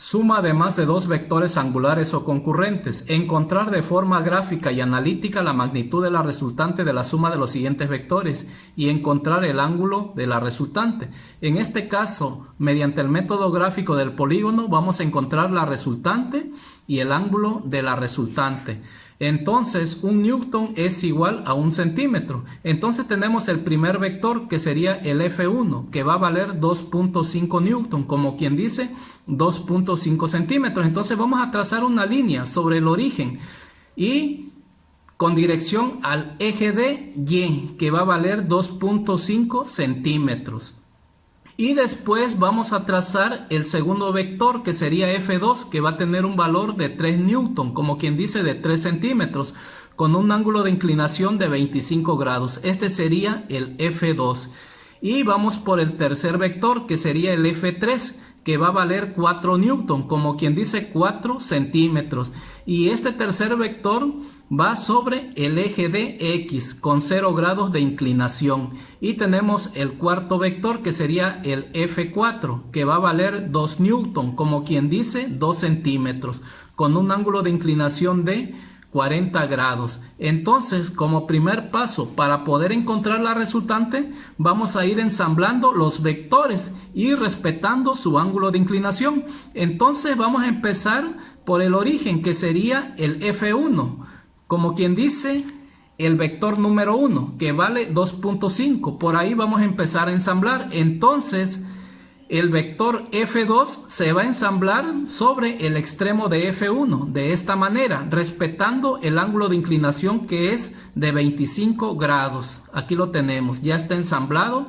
Suma de más de dos vectores angulares o concurrentes. Encontrar de forma gráfica y analítica la magnitud de la resultante de la suma de los siguientes vectores y encontrar el ángulo de la resultante. En este caso, mediante el método gráfico del polígono, vamos a encontrar la resultante y el ángulo de la resultante. Entonces, un newton es igual a 1 centímetro. Entonces tenemos el primer vector, que sería el F1, que va a valer 2.5 newton, como quien dice 2.5 centímetros. Entonces vamos a trazar una línea sobre el origen y con dirección al eje de Y, que va a valer 2.5 centímetros. Y después vamos a trazar el segundo vector, que sería F2, que va a tener un valor de 3 newton, como quien dice de 3 centímetros, con un ángulo de inclinación de 25 grados. Este sería el F2. Y vamos por el tercer vector, que sería el F3, que va a valer 4 newton, como quien dice 4 centímetros. Y este tercer vector va sobre el eje de X con 0 grados de inclinación. Y tenemos el cuarto vector, que sería el F4, que va a valer 2 newton, como quien dice 2 centímetros, con un ángulo de inclinación de 40 grados. Entonces, como primer paso para poder encontrar la resultante, vamos a ir ensamblando los vectores y respetando su ángulo de inclinación. Entonces vamos a empezar por el origen, que sería el F1, como quien dice el vector número 1, que vale 2.5. Por ahí vamos a empezar a ensamblar. Entonces el vector F2 se va a ensamblar sobre el extremo de F1 de esta manera, respetando el ángulo de inclinación, que es de 25 grados. Aquí lo tenemos, ya está ensamblado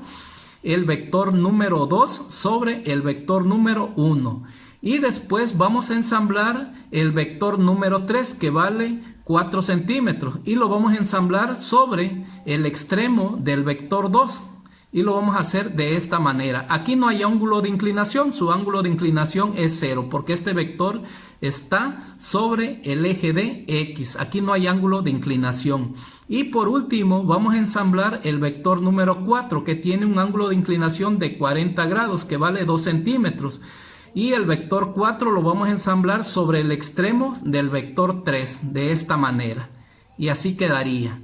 el vector número 2 sobre el vector número 1. Y después vamos a ensamblar el vector número 3, que vale 4 centímetros, y lo vamos a ensamblar sobre el extremo del vector 2. Y lo vamos a hacer de esta manera. Aquí no hay ángulo de inclinación, su ángulo de inclinación es 0, porque este vector está sobre el eje de X. Aquí no hay ángulo de inclinación. Y por último vamos a ensamblar el vector número 4, que tiene un ángulo de inclinación de 40 grados, que vale 2 centímetros. Y el vector 4 lo vamos a ensamblar sobre el extremo del vector 3, de esta manera. Y así quedaría.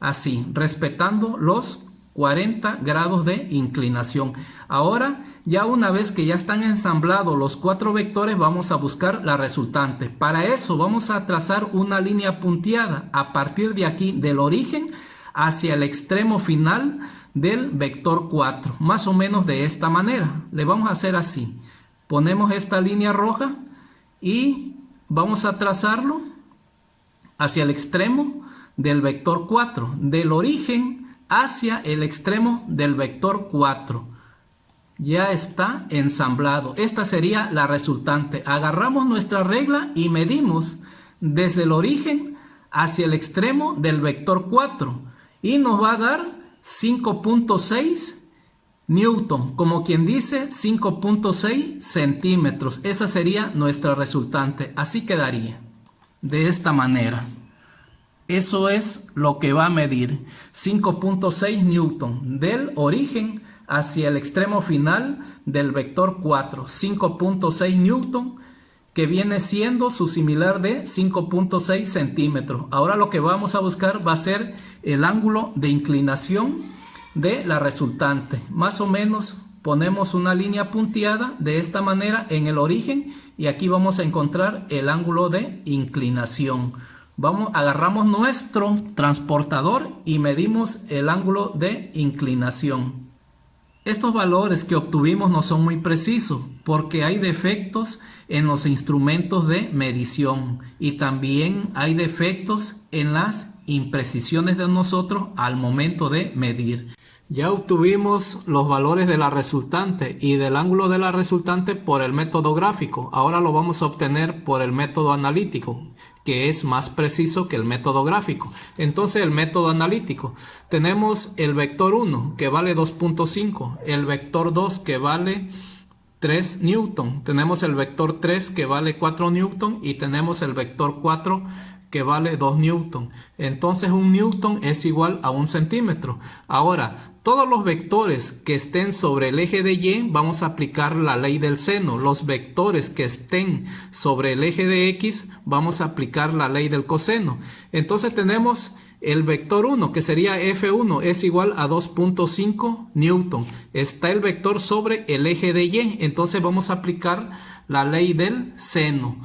Así, respetando los 40 grados de inclinación. Ahora, ya una vez que ya están ensamblados los 4 vectores, vamos a buscar la resultante. Para eso vamos a trazar una línea punteada a partir de aquí, del origen hacia el extremo final del vector 4, más o menos de esta manera. Le vamos a hacer así. Ponemos esta línea roja y vamos a trazarlo hacia el extremo del vector 4, del origen hacia el extremo del vector 4. Ya está ensamblado. Esta sería la resultante. Agarramos nuestra regla y medimos desde el origen hacia el extremo del vector 4 y nos va a dar 5.6 newton, como quien dice 5.6 centímetros. Esa sería nuestra resultante. Así quedaría de esta manera. Eso es lo que va a medir 5.6 newton del origen hacia el extremo final del vector 4. 5.6 newton, que viene siendo su similar de 5.6 centímetros. Ahora lo que vamos a buscar va a ser el ángulo de inclinación de la resultante. Más o menos ponemos una línea punteada de esta manera en el origen y aquí vamos a encontrar el ángulo de inclinación. Agarramos nuestro transportador y medimos el ángulo de inclinación. Estos valores que obtuvimos no son muy precisos porque hay defectos en los instrumentos de medición y también hay defectos en las imprecisiones de nosotros al momento de medir. Ya obtuvimos los valores de la resultante y del ángulo de la resultante por el método gráfico. Ahora lo vamos a obtener por el método analítico, que es más preciso que el método gráfico. Entonces, el método analítico, tenemos el vector 1 que vale 2.5, el vector 2 que vale 3 newton, tenemos el vector 3 que vale 4 newton y tenemos el vector 4 que vale 2 newton. Entonces un newton es igual a 1 centímetro. Ahora, todos los vectores que estén sobre el eje de Y, vamos a aplicar la ley del seno. Los vectores que estén sobre el eje de X, vamos a aplicar la ley del coseno. Entonces tenemos el vector 1, que sería F1, es igual a 2.5 newton. Está el vector sobre el eje de Y, entonces vamos a aplicar la ley del seno.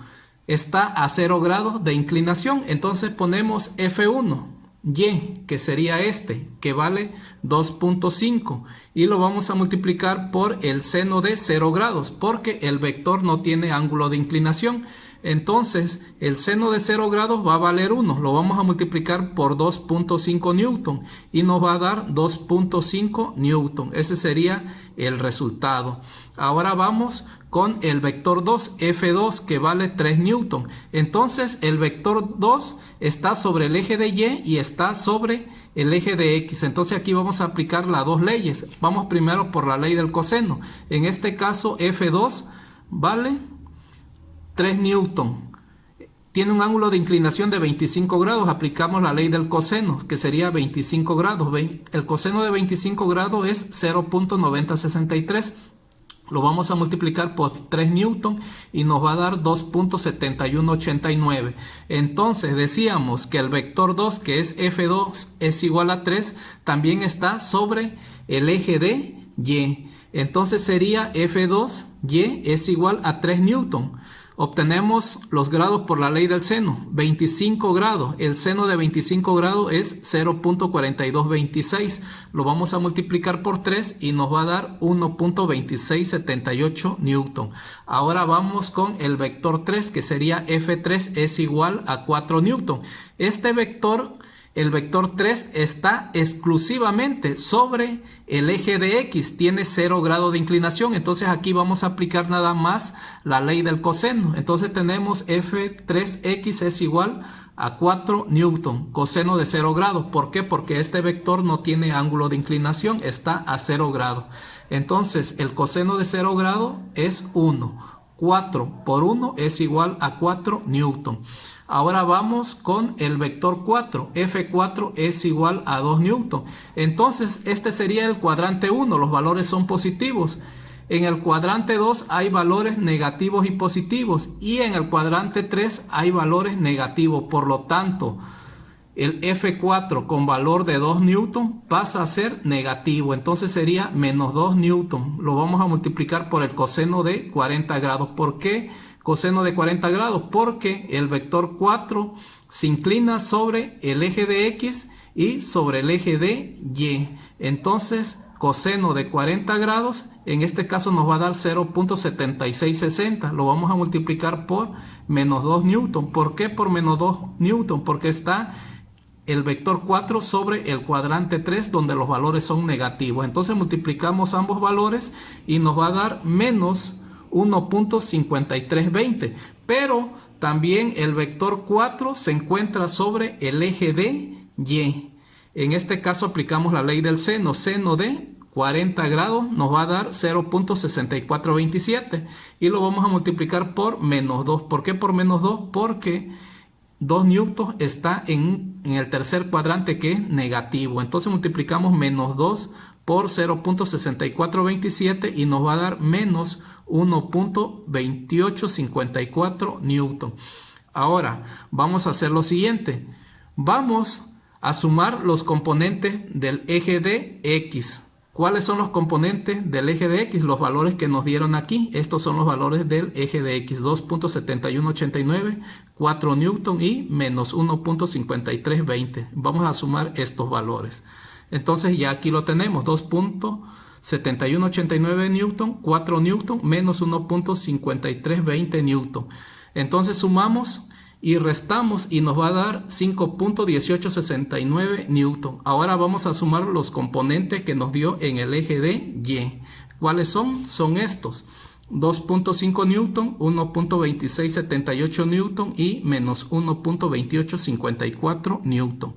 Está a 0 grados de inclinación, entonces ponemos F1, Y, que sería este, que vale 2.5, y lo vamos a multiplicar por el seno de 0 grados, porque el vector no tiene ángulo de inclinación. Entonces el seno de 0 grados va a valer 1, lo vamos a multiplicar por 2.5 newton y nos va a dar 2.5 newton. Ese sería el resultado. Ahora vamos con el vector 2, F2, que vale 3 newton. Entonces el vector 2 está sobre el eje de Y y está sobre el eje de X. Entonces aquí vamos a aplicar las dos leyes. Vamos primero por la ley del coseno. En este caso F2 vale 3 newton. Tiene un ángulo de inclinación de 25 grados. Aplicamos la ley del coseno, que sería 25 grados. El coseno de 25 grados es 0.9063. Lo vamos a multiplicar por 3 newton y nos va a dar 2.7189. Entonces decíamos que el vector 2, que es F2, es igual a 3. También está sobre el eje de Y. Entonces sería F2Y es igual a 3 newton. Obtenemos los grados por la ley del seno. 25 grados. El seno de 25 grados es 0.4226. Lo vamos a multiplicar por 3 y nos va a dar 1.2678 newton. Ahora vamos con el vector 3, que sería F3 es igual a 4 newton. Este vector, el vector 3, está exclusivamente sobre el eje de X, tiene 0 grado de inclinación, entonces aquí vamos a aplicar nada más la ley del coseno. Entonces tenemos F3X es igual a 4 newton, coseno de 0 grados. ¿Por qué? Porque este vector no tiene ángulo de inclinación, está a 0 grados. Entonces el coseno de 0 grados es 1. 4 por 1 es igual a 4 newton. Ahora vamos con el vector 4. F4 es igual a 2 newton. Entonces este sería el cuadrante 1. Los valores son positivos. En el cuadrante 2 hay valores negativos y positivos. Y en el cuadrante 3 hay valores negativos. Por lo tanto, el F4 con valor de 2 newton pasa a ser negativo. Entonces sería menos 2 newton. Lo vamos a multiplicar por el coseno de 40 grados. ¿Por qué coseno de 40 grados? Porque el vector 4 se inclina sobre el eje de X y sobre el eje de Y. Entonces coseno de 40 grados en este caso nos va a dar 0.7660. Lo vamos a multiplicar por menos 2 newton. ¿Por qué por menos 2 newton? Porque está el vector 4 sobre el cuadrante 3 donde los valores son negativos. Entonces multiplicamos ambos valores y nos va a dar menos 1.5320. Pero también el vector 4 se encuentra sobre el eje de Y. En este caso aplicamos la ley del seno. Seno de 40 grados nos va a dar 0.6427 y lo vamos a multiplicar por menos 2. ¿Por qué por menos 2? Porque 2 newton está en el tercer cuadrante, que es negativo. Entonces multiplicamos menos 2 por 0.6427 y nos va a dar menos 1.2854 newton. Ahora vamos a hacer lo siguiente. Vamos a sumar los componentes del eje de X. ¿Cuáles son los componentes del eje de X? Los valores que nos dieron aquí. Estos son los valores del eje de X. 2.7189, 4 newton y menos 1.5320. Vamos a sumar estos valores. Entonces ya aquí lo tenemos. 2.7189 newton, 4 newton, menos 1.5320 newton. Entonces sumamos y restamos y nos va a dar 5.1869 newton. Ahora vamos a sumar los componentes que nos dio en el eje de Y. ¿Cuáles son? Son estos. 2.5 newton, 1.2678 newton y menos 1.2854 newton.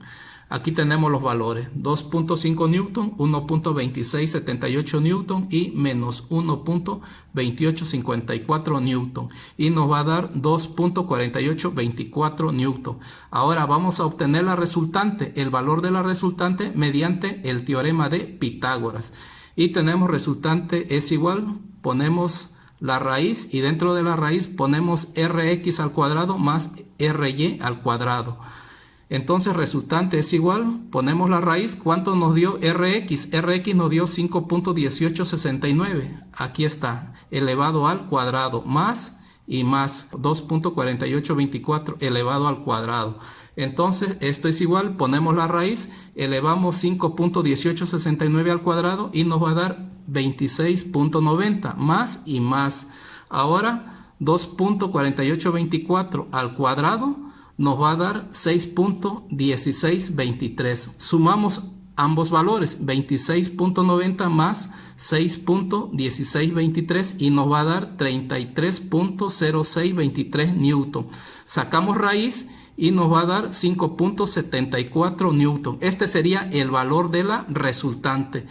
Aquí tenemos los valores, 2.5 newton, 1.2678 newton y menos 1.2854 newton. Y nos va a dar 2.4824 newton. Ahora vamos a obtener la resultante, el valor de la resultante mediante el teorema de Pitágoras. Y tenemos resultante es igual, ponemos la raíz y dentro de la raíz ponemos rx al cuadrado más ry al cuadrado. Entonces resultante es igual, ponemos la raíz, ¿cuánto nos dio rx? Rx nos dio 5.1869, aquí está, elevado al cuadrado, más y más 2.4824 elevado al cuadrado. Entonces esto es igual, ponemos la raíz, elevamos 5.1869 al cuadrado y nos va a dar 26.90, más y más. Ahora 2.4824 al cuadrado nos va a dar 6.1623. Sumamos ambos valores, 26.90 más 6.1623 y nos va a dar 33.0623 newton. Sacamos raíz y nos va a dar 5.74 newton. Este sería el valor de la resultante.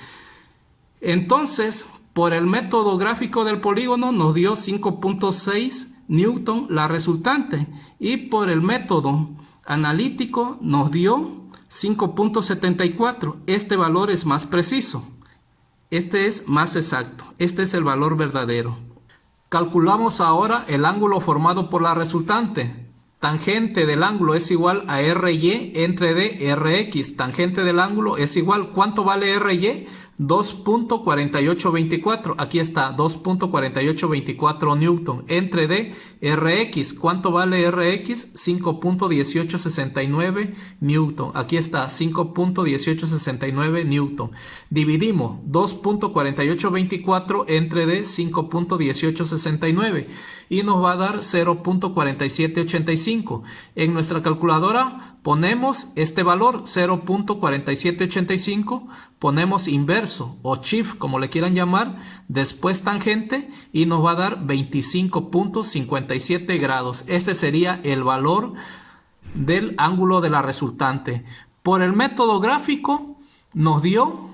Entonces, por el método gráfico del polígono nos dio 5.6 newton la resultante y por el método analítico nos dio 5.74. Este valor es más preciso. Este es más exacto. Este es el valor verdadero. Calculamos ahora el ángulo formado por la resultante. Tangente del ángulo es igual a RY entre D, RX. Tangente del ángulo es igual, ¿cuánto vale RY? 2.4824. Aquí está, 2.4824 newton. Entre D, RX. ¿Cuánto vale RX? 5.1869 newton. Aquí está, 5.1869 newton. Dividimos 2.4824 entre D, 5.1869. Y nos va a dar 0.4785. En nuestra calculadora ponemos este valor 0.4785, ponemos inverso o shift como le quieran llamar, después tangente y nos va a dar 25.57 grados. Este sería el valor del ángulo de la resultante. Por el método gráfico nos dio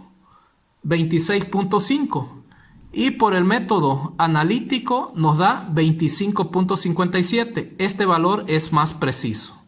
26.5 y por el método analítico nos da 25.57. Este valor es más preciso.